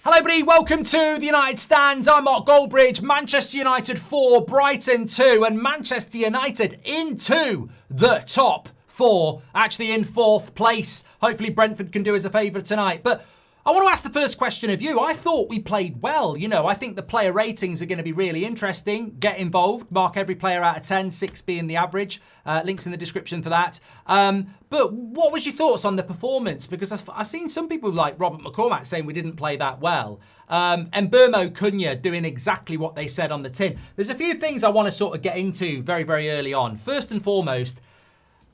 Hello everybody, welcome to the United Stands. I'm Mark Goldbridge. Manchester United 4, Brighton 2, and Manchester United into the top 4, actually in 4th place. Hopefully Brentford can do us a favour tonight. But I want to ask the first question of you. I thought we played well. You know, I think the player ratings are going to be really interesting. Get involved. Mark every player out of 10, 6 being the average. Links in the description for that. But what was your thoughts on the performance? Because I've seen some people like Robert McCormack saying we didn't play that well. Mbuemo, Cunha doing exactly what they said on the tin. There's a few things I want to sort of get into very, very early on. First and foremost,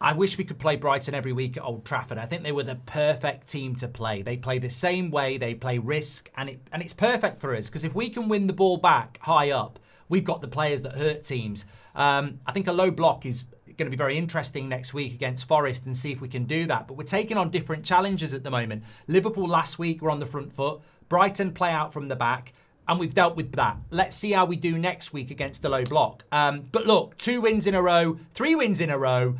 I wish we could play Brighton every week at Old Trafford. I think they were the perfect team to play. They play the same way, they play risk, and it's perfect for us. Because if we can win the ball back high up, we've got the players that hurt teams. I think a low block is going to be very interesting next week against Forest and see if we can do that. But we're taking on different challenges at the moment. Liverpool last week were on the front foot. Brighton play out from the back. And we've dealt with that. Let's see how we do next week against the low block. But look, 2 wins in a row, 3 wins in a row.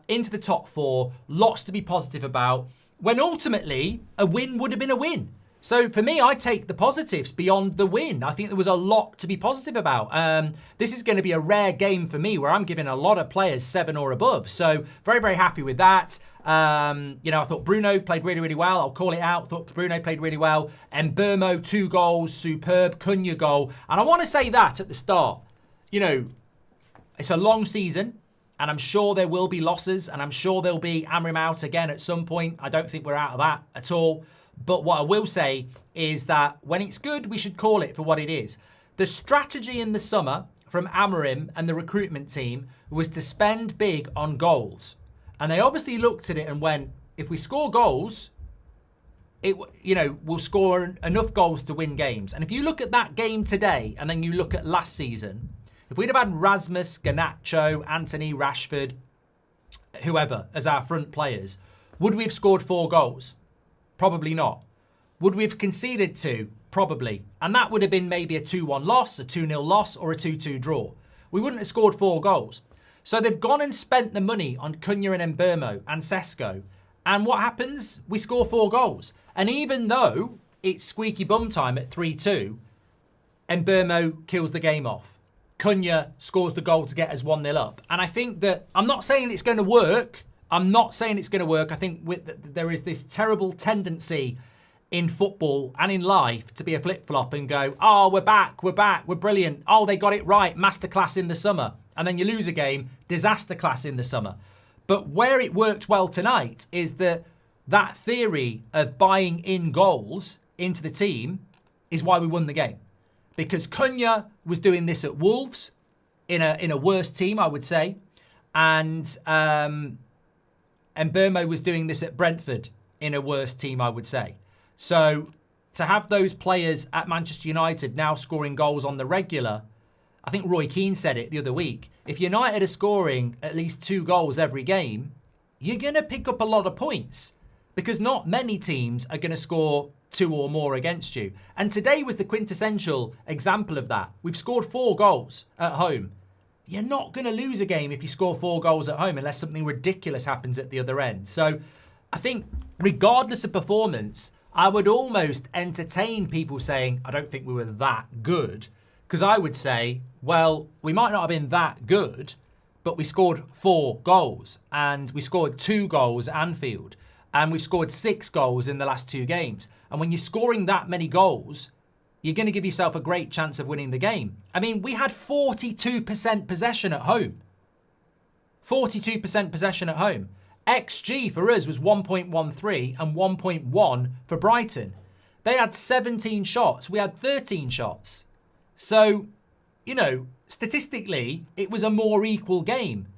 Into the top 4, lots to be positive about, when ultimately a win would have been a win. So for me, I take the positives beyond the win. I think there was a lot to be positive about. This is going to be a rare game for me where I'm giving a lot of players 7 or above. So very, very happy with that. You know, I thought Bruno played really, really well. I'll call it out. I thought Bruno played really well. Mbuemo, 2 goals, superb. Cunha goal. And I want to say that at the start. You know, it's a long season. And I'm sure there will be losses, and I'm sure there'll be Amrim out again at some point. I don't think we're out of that at all. But what I will say is that when it's good, we should call it for what it is. The strategy in the summer from Amrim and the recruitment team was to spend big on goals. And they obviously looked at it and went, if we score goals, we'll score enough goals to win games. And if you look at that game today, and then you look at last season, if we'd have had Rasmus, Garnacho, Anthony, Rashford, whoever, as our front players, would we have scored 4 goals? Probably not. Would we have conceded 2? Probably. And that would have been maybe a 2-1 loss, a 2-0 loss, or a 2-2 draw. We wouldn't have scored 4 goals. So they've gone and spent the money on Cunha and Mbuemo and Sesko. And what happens? We score 4 goals. And even though it's squeaky bum time at 3-2, Mbuemo kills the game off. Cunha scores the goal to get us 1-0 up. And I think that, I'm not saying it's going to work. I'm not saying it's going to work. I think there is this terrible tendency in football and in life to be a flip-flop and go, oh, we're back, we're brilliant. Oh, they got it right, masterclass in the summer. And then you lose a game, disaster class in the summer. But where it worked well tonight is that theory of buying in goals into the team is why we won the game. Because Cunha was doing this at Wolves in a worse team, I would say. And Mbuemo was doing this at Brentford in a worse team, I would say. So to have those players at Manchester United now scoring goals on the regular, I think Roy Keane said it the other week. If United are scoring at least 2 goals every game, you're going to pick up a lot of points. Because not many teams are going to score 2 or more against you. And today was the quintessential example of that. We've scored 4 goals at home. You're not going to lose a game if you score 4 goals at home unless something ridiculous happens at the other end. So I think regardless of performance, I would almost entertain people saying, I don't think we were that good. Because I would say, well, we might not have been that good, but we scored 4 goals. And we scored 2 goals at Anfield. And we've scored 6 goals in the last 2 games. And when you're scoring that many goals, you're going to give yourself a great chance of winning the game. I mean, we had 42% possession at home. 42% possession at home. XG for us was 1.13 and 1.1 for Brighton. They had 17 shots. We had 13 shots. So, you know, statistically, it was a more equal game.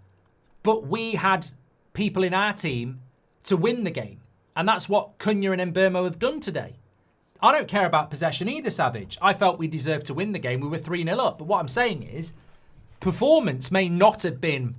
But we had people in our team to win the game. And that's what Cunha and Mbuemo have done today. I don't care about possession either, Savage. I felt we deserved to win the game. We were 3-0 up. But what I'm saying is, performance may not have been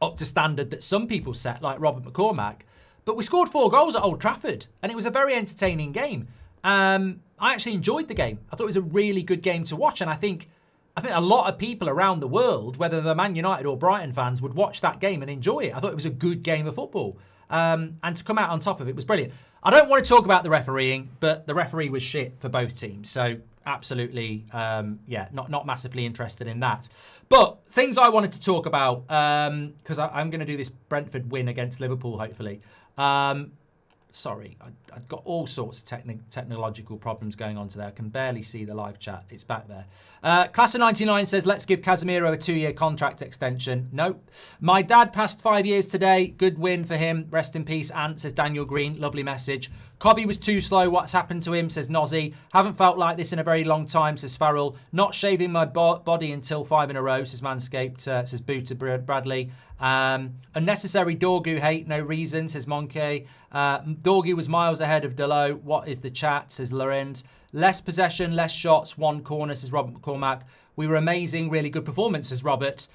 up to standard that some people set, like Robert McCormack, but we scored 4 goals at Old Trafford, and it was a very entertaining game. I actually enjoyed the game. I thought it was a really good game to watch, and I think a lot of people around the world, whether they're Man United or Brighton fans, would watch that game and enjoy it. I thought it was a good game of football. And to come out on top of it was brilliant. I don't want to talk about the refereeing, but the referee was shit for both teams. So absolutely, not massively interested in that. But things I wanted to talk about, because I'm going to do this Brentford win against Liverpool, hopefully. Sorry, I've got all sorts of technological problems going on today. I can barely see the live chat. It's back there. Class of 99 says, let's give Casemiro a 2-year contract extension. Nope. My dad passed 5 years today. Good win for him. Rest in peace, Ant, says Daniel Green. Lovely message. Cobby was too slow. What's happened to him, says Nozzy. Haven't felt like this in a very long time, says Farrell. Not shaving my body until 5 in a row, says Manscaped, says Booter Bradley. Unnecessary Dorgu hate, no reason, says Monkey. Dorgu was miles ahead of Delo. What is the chat, says Lorenz. Less possession, less shots, 1 corner, says Robert McCormack. We were amazing, really good performance, says Robert.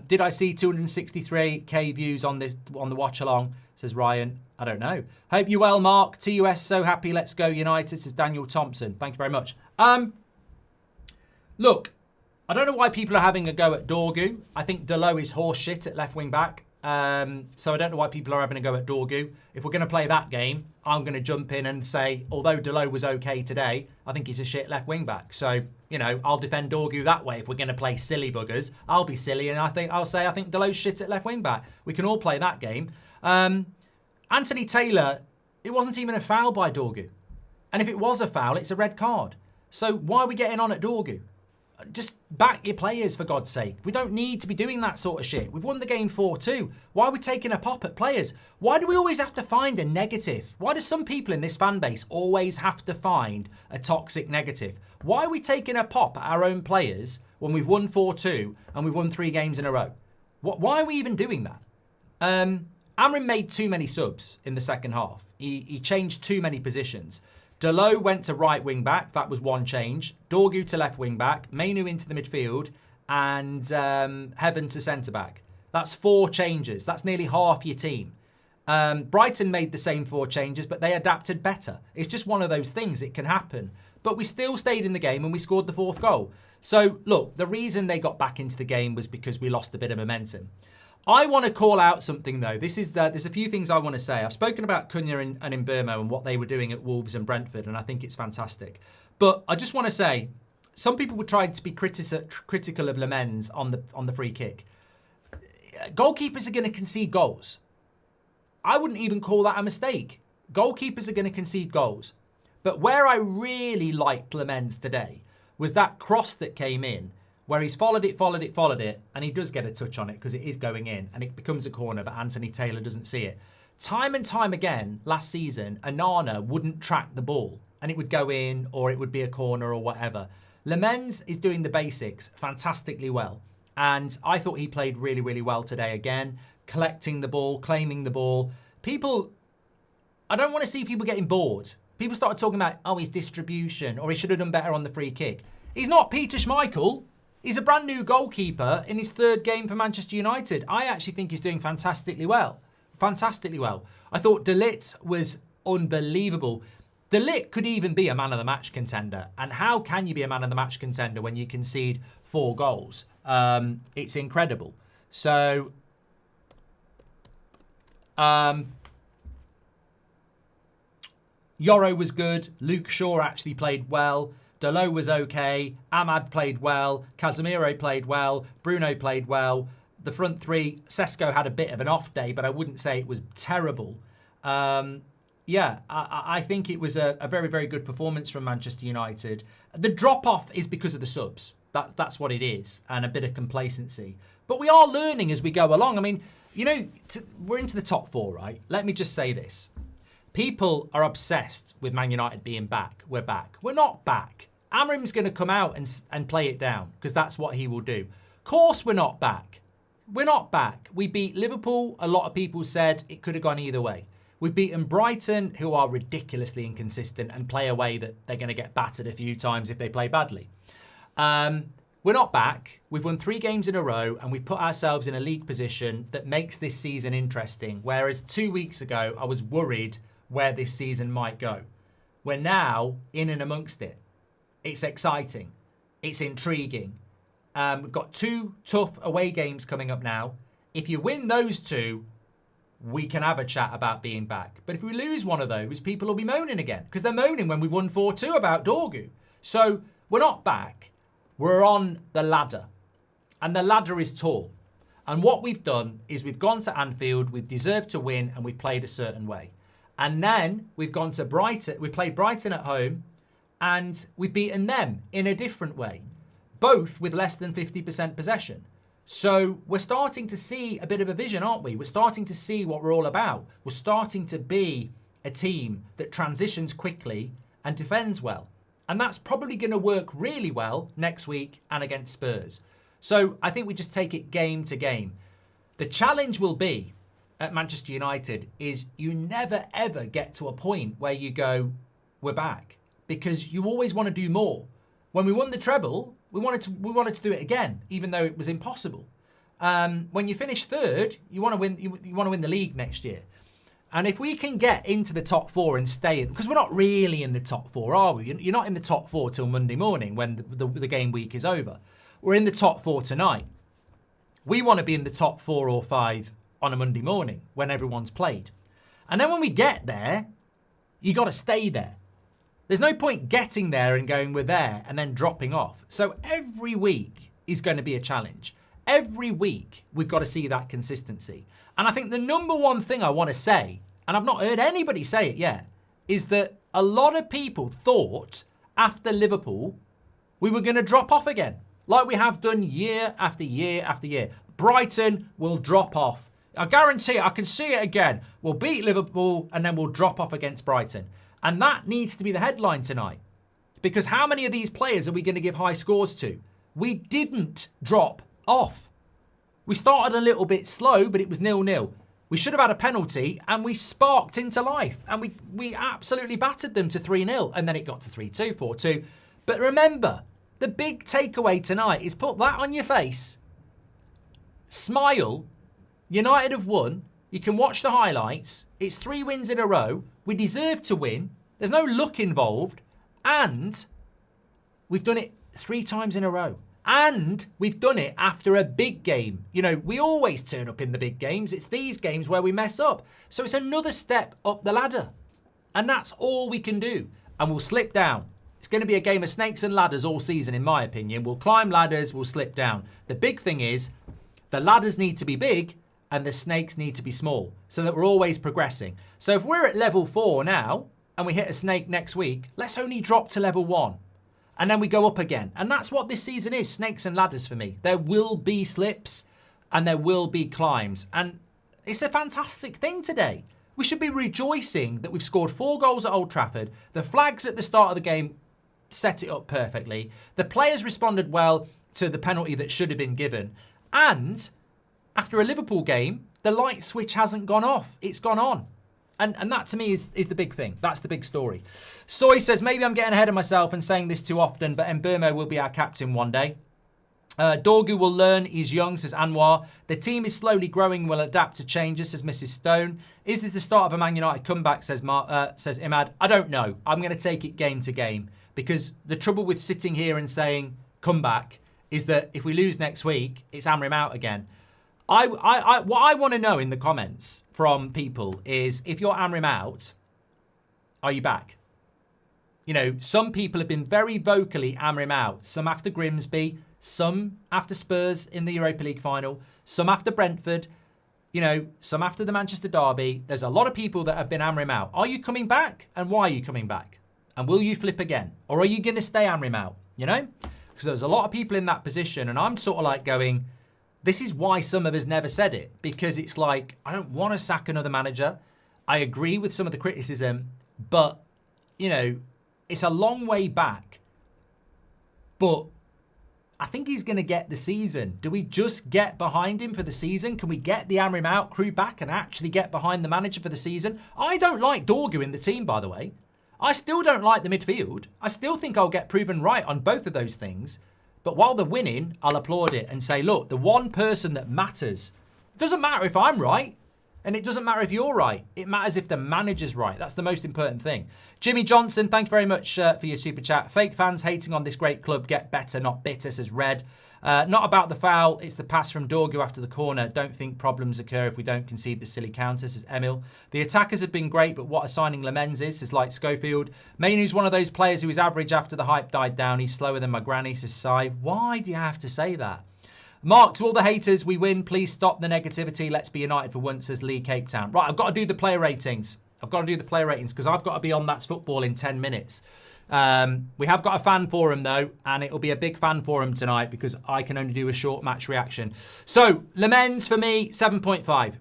Did I see 263k views on the watch along, says Ryan. I don't know. Hope you well, Mark. TUS so happy. Let's go United, says Daniel Thompson. Thank you very much. Look, I don't know why people are having a go at Dorgu. I think Delo is horse shit at left wing back. So I don't know why people are having a go at Dorgu. If we're going to play that game, I'm going to jump in and say, although Delo was okay today, I think he's a shit left wing back. So, you know, I'll defend Dorgu that way. If we're going to play silly buggers, I'll be silly and I think Delo's shit at left wing back. We can all play that game. Anthony Taylor, it wasn't even a foul by Dorgu. And if it was a foul, it's a red card. So why are we getting on at Dorgu? Just back your players, for God's sake. We don't need to be doing that sort of shit. We've won the game 4-2. Why are we taking a pop at players? Why do we always have to find a negative? Why do some people in this fan base always have to find a toxic negative? Why are we taking a pop at our own players when we've won 4-2 and we've won 3 games in a row? Why are we even doing that? Amrin made too many subs in the second half. He changed too many positions. Delo went to right wing back. That was 1 change. Dorgu to left wing back. Mainu into the midfield. And Heaven to centre back. That's 4 changes. That's nearly half your team. Brighton made the same 4 changes, but they adapted better. It's just one of those things. It can happen. But we still stayed in the game and we scored the 4th goal. So, look, the reason they got back into the game was because we lost a bit of momentum. I want to call out something, though. There's a few things I want to say. I've spoken about Cunha and Mbuemo and what they were doing at Wolves and Brentford, and I think it's fantastic. But I just want to say, some people were trying to be critical of Lemens on the free kick. Goalkeepers are going to concede goals. I wouldn't even call that a mistake. Goalkeepers are going to concede goals. But where I really liked Lemens today was that cross that came in, where he's followed it, and he does get a touch on it because it is going in, and it becomes a corner, but Anthony Taylor doesn't see it. Time and time again, last season, Onana wouldn't track the ball, and it would go in, or it would be a corner, or whatever. Lemens is doing the basics fantastically well, and I thought he played really, really well today again, collecting the ball, claiming the ball. I don't want to see people getting bored. People started talking about, oh, his distribution, or he should have done better on the free kick. He's not Peter Schmeichel. He's a brand new goalkeeper in his 3rd game for Manchester United. I actually think he's doing fantastically well. Fantastically well. I thought De Ligt was unbelievable. De Ligt could even be a man of the match contender. And how can you be a man of the match contender when you concede 4 goals? It's incredible. So, Yoro was good. Luke Shaw actually played well. Delo was okay. Ahmad played well. Casemiro played well. Bruno played well. The front 3, Sesko had a bit of an off day, but I wouldn't say it was terrible. I think it was a very, very good performance from Manchester United. The drop-off is because of the subs. That's what it is, and a bit of complacency. But we are learning as we go along. I mean, you know, we're into the top 4, right? Let me just say this. People are obsessed with Man United being back. We're back. We're not back. Amrim's going to come out and play it down because that's what he will do. Of course, we're not back. We're not back. We beat Liverpool. A lot of people said it could have gone either way. We've beaten Brighton, who are ridiculously inconsistent and play a way that they're going to get battered a few times if they play badly. We're not back. We've won 3 games in a row and we've put ourselves in a league position that makes this season interesting. Whereas 2 weeks ago, I was worried where this season might go. We're now in and amongst it. It's exciting. It's intriguing. We've got 2 tough away games coming up now. If you win those 2, we can have a chat about being back. But if we lose one of those, people will be moaning again, because they're moaning when we've won 4-2 about Dorgu. So we're not back. We're on the ladder. And the ladder is tall. And what we've done is we've gone to Anfield, we've deserved to win, and we've played a certain way. And then we've gone to Brighton, we played Brighton at home, and we've beaten them in a different way, both with less than 50% possession. So we're starting to see a bit of a vision, aren't we? We're starting to see what we're all about. We're starting to be a team that transitions quickly and defends well. And that's probably going to work really well next week and against Spurs. So I think we just take it game to game. The challenge will be at Manchester United is you never ever get to a point where you go, we're back, because you always want to do more. When we won the treble, we wanted to do it again, even though it was impossible. When you finish third, you want to win. You want to win the league next year. And if we can get into the top four and stay, because we're not really in the top four, are we? You're not in the top four till Monday morning when the game week is over. We're in the top four tonight. We want to be in the top 4 or 5 on a Monday morning when everyone's played. And then when we get there, you got to stay there. There's no point getting there and going, we're there, and then dropping off. So every week is going to be a challenge. Every week, we've got to see that consistency. And I think the number one thing I want to say, and I've not heard anybody say it yet, is that a lot of people thought after Liverpool, we were going to drop off again, like we have done year after year after year. Brighton will drop off. I guarantee it, I can see it again. We'll beat Liverpool and then we'll drop off against Brighton. And that needs to be the headline tonight. Because how many of these players are we going to give high scores to? We didn't drop off. We started a little bit slow, but it was 0-0. We should have had a penalty and we sparked into life. And we absolutely battered them to 3-0. And then it got to 3-2, 4-2. But remember, the big takeaway tonight is put that on your face. Smile. United have won. You can watch the highlights. It's 3 wins in a row. We deserve to win. There's no luck involved. And we've done it 3 times in a row. And we've done it after a big game. You know, we always turn up in the big games. It's these games where we mess up. So it's another step up the ladder. And that's all we can do. And we'll slip down. It's going to be a game of snakes and ladders all season, in my opinion. We'll climb ladders, we'll slip down. The big thing is the ladders need to be big and the snakes need to be small so that we're always progressing. So if we're at level 4 now and we hit a snake next week, let's only drop to level 1 and then we go up again. And that's what this season is, snakes and ladders for me. There will be slips and there will be climbs. And it's a fantastic thing today. We should be rejoicing that we've scored 4 goals at Old Trafford. The flags at the start of the game set it up perfectly. The players responded well to the penalty that should have been given. And after a Liverpool game, the light switch hasn't gone off. It's gone on. And that to me is the big thing. That's the big story. Soy says, maybe I'm getting ahead of myself and saying this too often, but Mbuemo will be our captain one day. Dorgu will learn. He's young, says Anwar. The team is slowly growing, will adapt to changes, says Mrs. Stone. Is this the start of a Man United comeback, says Imad. I don't know. I'm going to take it game to game. Because the trouble with sitting here and saying comeback is that if we lose next week, it's Amrim out again. What I want to know in the comments from people is, if you're Amrim out, are you back? You know, some people have been very vocally Amrim out. Some after Grimsby, some after Spurs in the Europa League final, some after Brentford, you know, some after the Manchester derby. There's a lot of people that have been Amrim out. Are you coming back? And why are you coming back? And will you flip again? Or are you going to stay Amrim out? You know? Because there's a lot of people in that position. And I'm sort of like going, this is why some of us never said it. Because it's like, I don't want to sack another manager. I agree with some of the criticism. But, you know, it's a long way back. But I think he's going to get the season. Do we just get behind him for the season? Can we get the Amrim out crew back and actually get behind the manager for the season? I don't like Dorgu in the team, by the way. I still don't like the midfield. I still think I'll get proven right on both of those things. But while they're winning, I'll applaud it and say, look, the one person that matters, doesn't matter if I'm right. And it doesn't matter if you're right. It matters if the manager's right. That's the most important thing. Jimmy Johnson, thank you very much for your super chat. Fake fans hating on this great club. Get better, not bitter, says Red. Not about the foul. It's the pass from Dorgu after the corner. Don't think problems occur if we don't concede the silly counter, says Emil. The attackers have been great, but what a signing Lamens is, says Light Schofield. Mainu's one of those players who is average after the hype died down. He's slower than my granny, says Sai. Why do you have to say that? Mark, to all the haters, we win. Please stop the negativity. Let's be united for once, says Lee Cape Town. Right, I've got to do the player ratings. Because I've got to be on That's Football in 10 minutes. We have got a fan forum, though, and it'll be a big fan forum tonight because I can only do a short match reaction. So, Lamens for me, 7.5.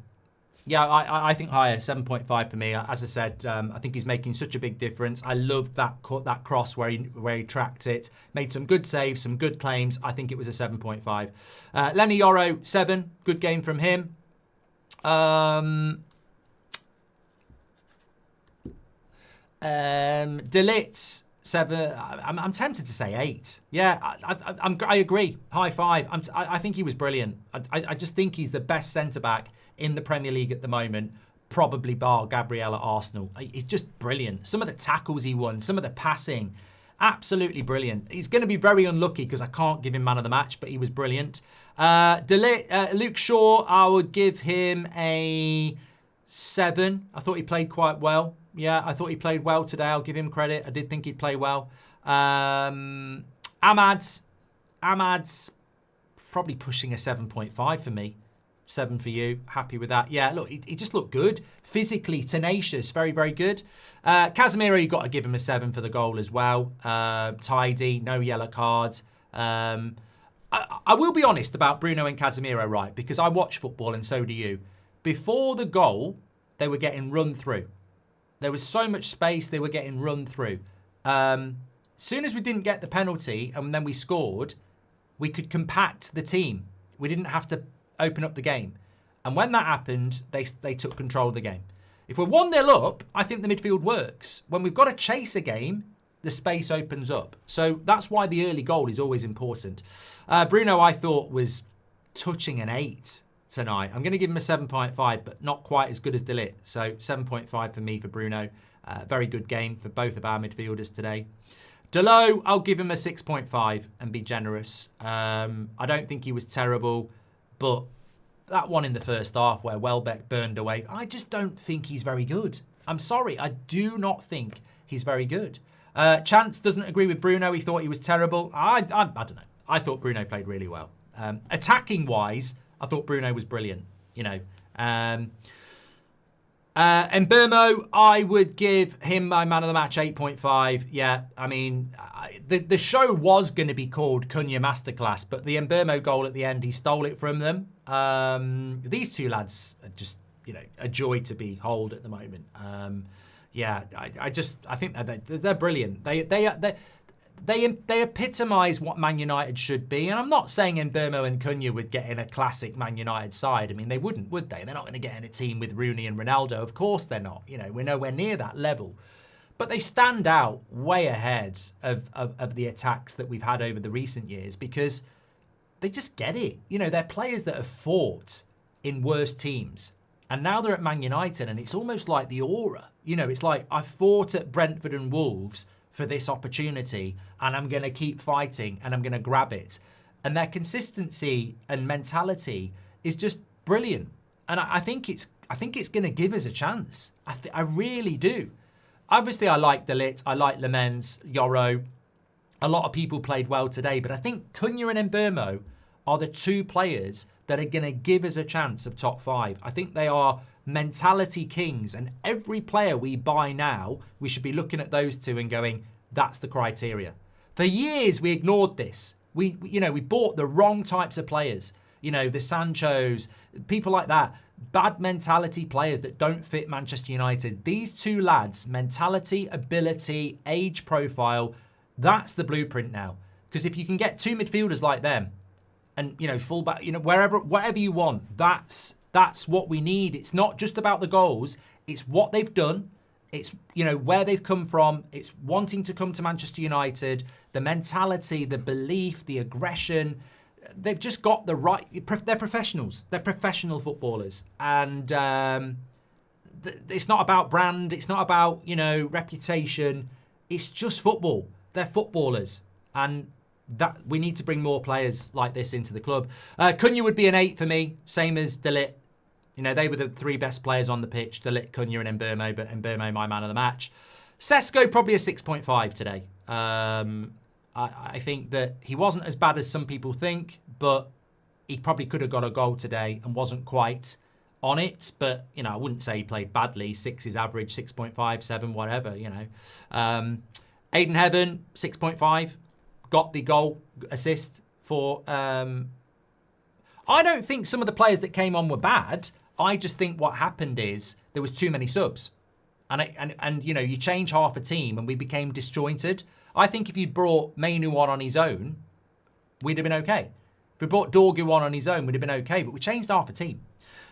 Yeah, I think higher, 7.5 for me. As I said, I think he's making such a big difference. I loved that cross where he tracked it. Made some good saves, some good claims. I think it was a 7.5. Lenny Yoro, 7. Good game from him. Delitz, 7. I'm tempted to say 8. Yeah, I agree. High 5. I think he was brilliant. I just think he's the best centre-back in the Premier League at the moment, probably bar Gabriel at Arsenal. He's just brilliant. Some of the tackles he won, some of the passing, absolutely brilliant. He's going to be very unlucky because I can't give him man of the match, but he was brilliant. Luke Shaw, I would give him a 7. I thought he played quite well. Yeah, I thought he played well today. I'll give him credit. I did think he'd play well. Ahmad's probably pushing a 7.5 for me. 7 for you. Happy with that. Yeah, look, he just looked good. Physically tenacious. Very, very good. Casemiro, you've got to give him a 7 for the goal as well. Tidy. No yellow cards. I will be honest about Bruno and Casemiro, right? Because I watch football and so do you. Before the goal, they were getting run through. There was so much space, they were getting run through. Soon as we didn't get the penalty and then we scored, we could compact the team. We didn't have to open up the game. And when that happened, they took control of the game. If we're 1-0 up, I think the midfield works. When we've got to chase a game, the space opens up. So that's why the early goal is always important. Bruno, I thought, was touching an 8 tonight. I'm going to give him a 7.5, but not quite as good as De Ligt. So 7.5 for me for Bruno. Very good game for both of our midfielders today. Delo, I'll give him a 6.5 and be generous. I don't think he was terrible, but that one in the first half where Welbeck burned away, I just don't think he's very good. I'm sorry, I do not think he's very good. Chance doesn't agree with Bruno. He thought he was terrible. I don't know. I thought Bruno played really well. Attacking-wise, I thought Bruno was brilliant, you know. Mbuemo, I would give him my man of the match 8.5. Yeah, I mean, the show was going to be called Cunha Masterclass, but the Mbuemo goal at the end, he stole it from them. These two lads are just, you know, a joy to behold at the moment. Yeah, I think they're brilliant. They epitomise what Man United should be. And I'm not saying Mbuemo and Cunha would get in a classic Man United side. I mean, they wouldn't, would they? They're not going to get in a team with Rooney and Ronaldo. Of course they're not. You know, we're nowhere near that level. But they stand out way ahead of the attacks that we've had over the recent years because they just get it. You know, they're players that have fought in worse teams. And now they're at Man United and it's almost like the aura. You know, it's like I fought at Brentford and Wolves for this opportunity and I'm going to keep fighting and I'm going to grab it. And their consistency and mentality is just brilliant. And I think it's going to give us a chance. I really do. Obviously, I like De Ligt, I like Lamens, Yoro. A lot of people played well today, but I think Cunha and Mbuemo are the two players that are going to give us a chance of top 5. I think they are mentality kings, and every player we buy now, we should be looking at those two and going, that's the criteria. For years, we ignored this. We bought the wrong types of players. You know, the Sanchos, people like that. Bad mentality players that don't fit Manchester United. These two lads, mentality, ability, age profile, that's the blueprint now. Because if you can get two midfielders like them, and, you know, fullback, you know, whatever you want, that's what we need. It's not just about the goals. It's what they've done. It's, you know, where they've come from. It's wanting to come to Manchester United. The mentality, the belief, the aggression, they've just got the right. They're professionals. They're professional footballers, and it's not about brand. It's not about reputation. It's just football. They're footballers, and that we need to bring more players like this into the club. Cunha would be an 8 for me, same as De Ligt. They were the 3 best players on the pitch: De Ligt, Cunha, and Mbuemo. But Mbuemo, my man of the match. Sesko probably a 6.5 today. I think that he wasn't as bad as some people think, but he probably could have got a goal today and wasn't quite on it. But, I wouldn't say he played badly. 6 is average, 6.5, 7, whatever, Aiden Heaven, 6.5. Got the goal assist for... I don't think some of the players that came on were bad. I just think what happened is there was too many subs. And you change half a team and we became disjointed. I think if you'd brought Mainu on his own, we'd have been okay. If we brought Dorgu on his own, we'd have been okay. But we changed half a team.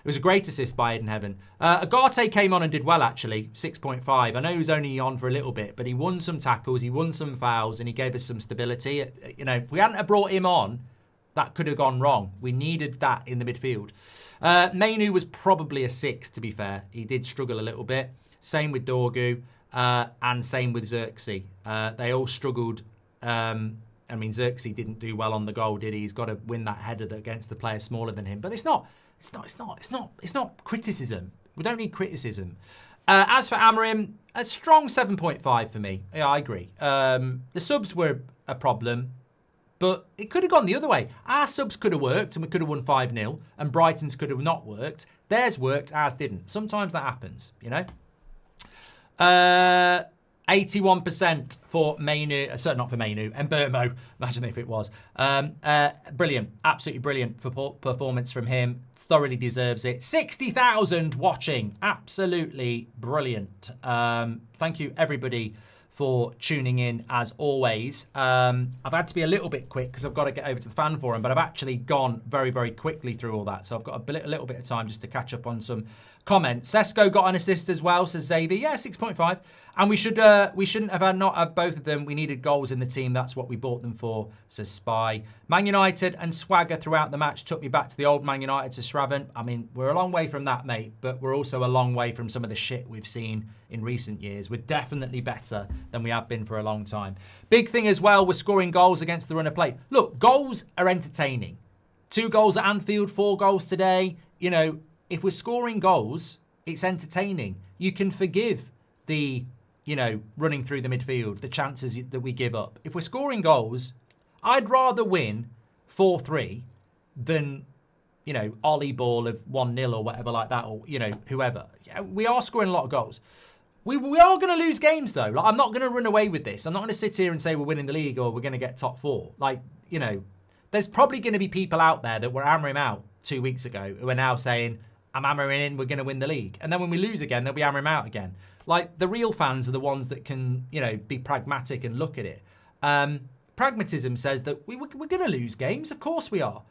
It was a great assist by Aiden Heaven. Agate came on and did well, actually. 6.5. I know he was only on for a little bit, but he won some tackles, he won some fouls, and he gave us some stability. If we hadn't have brought him on, that could have gone wrong. We needed that in the midfield. Mainu was probably a 6, to be fair. He did struggle a little bit. Same with Dorgu, and same with Xerxes. They all struggled. Xerxes didn't do well on the goal, did he? He's got to win that header against the player smaller than him. But it's not criticism. We don't need criticism. As for Amorim, a strong 7.5 for me. Yeah, I agree. The subs were a problem, but it could have gone the other way. Our subs could have worked and we could have won 5-0, and Brighton's could have not worked. Theirs worked, ours didn't. Sometimes that happens, 81% for Mainu, certainly not for Mainu, Mbuemo, imagine if it was. Brilliant, absolutely brilliant performance from him. Thoroughly deserves it. 60,000 watching, absolutely brilliant. Thank you everybody for tuning in as always. I've had to be a little bit quick because I've got to get over to the fan forum, but I've actually gone very, very quickly through all that. So I've got a little bit of time just to catch up on some comments. Sesko got an assist as well, says Xavier. Yeah, 6.5. And we shouldn't have not have both of them. We needed goals in the team. That's what we bought them for, says Spy. Man United and swagger throughout the match took me back to the old Man United, to Shravan. I mean, we're a long way from that, mate, but we're also a long way from some of the shit we've seen in recent years. We're definitely better than we have been for a long time. Big thing as well, we're scoring goals against the run of play. Look, goals are entertaining. 2 goals at Anfield, 4 goals today. If we're scoring goals, it's entertaining. You can forgive the, running through the midfield, the chances that we give up. If we're scoring goals, I'd rather win 4-3 than, Ollie ball of 1-0 or whatever like that, or, whoever. We are scoring a lot of goals. We are going to lose games, though. Like, I'm not going to run away with this. I'm not going to sit here and say we're winning the league or we're going to get top 4. There's probably going to be people out there that were hammering out 2 weeks ago who are now saying, I'm hammering in, we're going to win the league. And then when we lose again, they'll be hammering out again. Like, the real fans are the ones that can, be pragmatic and look at it. Pragmatism says that we're going to lose games. Of course we are.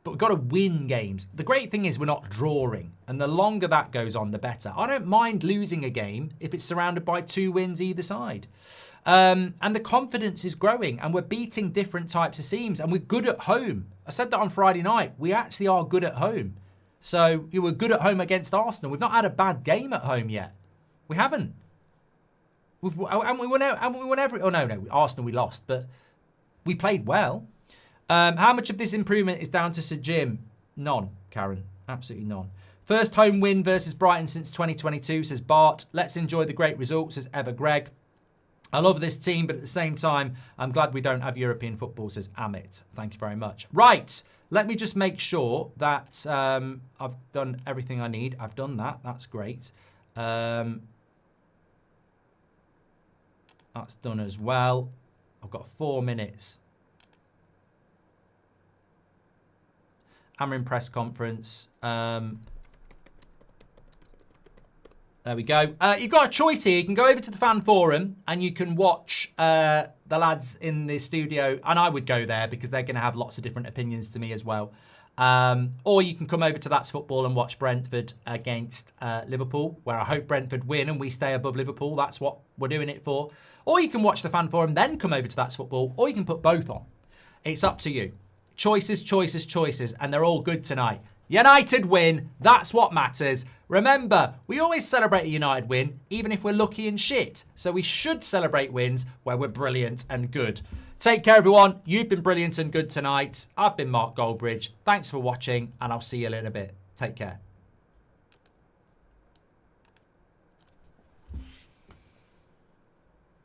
But we've got to win games. The great thing is we're not drawing. And the longer that goes on, the better. I don't mind losing a game if it's surrounded by 2 wins either side. And the confidence is growing. And we're beating different types of teams. And we're good at home. I said that on Friday night. We actually are good at home. So we were good at home against Arsenal. We've not had a bad game at home yet. We haven't. We won every... Oh, no. Arsenal we lost. But we played well. How much of this improvement is down to Sir Jim? None, Karen. Absolutely none. First home win versus Brighton since 2022, says Bart. Let's enjoy the great results, says Ever Greg. I love this team, but at the same time, I'm glad we don't have European football, says Amit. Thank you very much. Right. Let me just make sure that I've done everything I need. I've done that. That's great. That's done as well. I've got 4 minutes. Amorim press conference. There we go. You've got a choice here. You can go over to the fan forum and you can watch the lads in the studio. And I would go there because they're going to have lots of different opinions to me as well. Or you can come over to That's Football and watch Brentford against Liverpool, where I hope Brentford win and we stay above Liverpool. That's what we're doing it for. Or you can watch the fan forum, then come over to That's Football, or you can put both on. It's up to you. Choices, choices, choices, and they're all good tonight. United win, that's what matters. Remember, we always celebrate a United win, even if we're lucky and shit. So we should celebrate wins where we're brilliant and good. Take care, everyone. You've been brilliant and good tonight. I've been Mark Goldbridge. Thanks for watching, and I'll see you in a bit. Take care.